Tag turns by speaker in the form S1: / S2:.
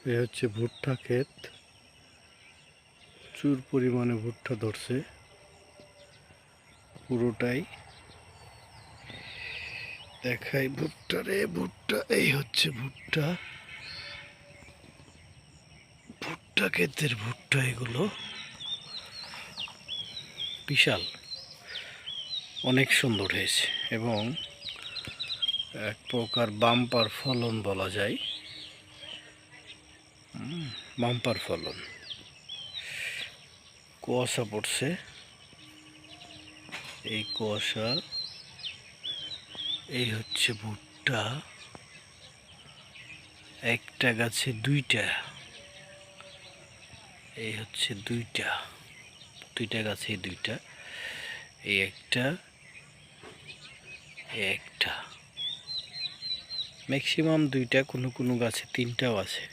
S1: এ হচ্ছে ভুট্টা ক্ষেত। প্রচুর পরিমাণে ভুট্টা ধরছে পুরোটাই। দেখাই ভুট্টা রে ভুট্টা, এই হচ্ছে ভুট্টা। ভুট্টা ক্ষেতের ভুট্টা এগুলো বিশাল, অনেক সুন্দর হয়েছে এবং এক প্রকার বাম্পার ফলন বলা যায়। বাম্পার ফলন। কুয়াশা পড়ছে, এই কুয়াশা। এই হচ্ছে ভুট্টা, একটা গাছে দুইটা। এই হচ্ছে দুইটা, দুইটা গাছে দুইটা। এই একটা, একটা, ম্যাক্সিমাম দুইটা, কোনো কোনো গাছে তিনটাও আছে।